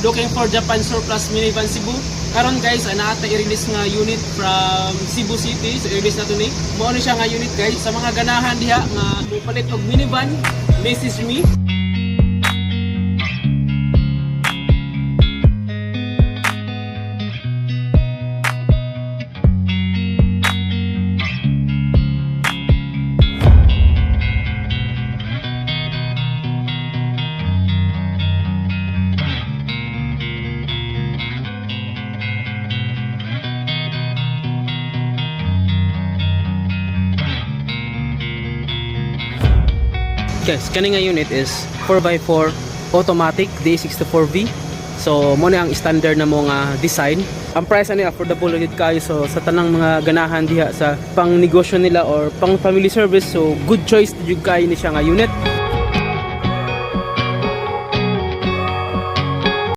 looking for Japan surplus minivan Cebu. Karon guys, naata i-release nga unit from Cebu City. So i-release na to ni. Mao ni siya nga unit guys. Sa mga ganahan diha nga mupalit og minivan, message me. Guys, kani nga unit is 4x4 automatic D64V. So mo na ang standard na mo nga design. Ang price ani affordable gid kayo, so sa tanang mga ganahan diha sa pang negosyo nila or pang family service, so good choice jud kayo ni siya nga unit.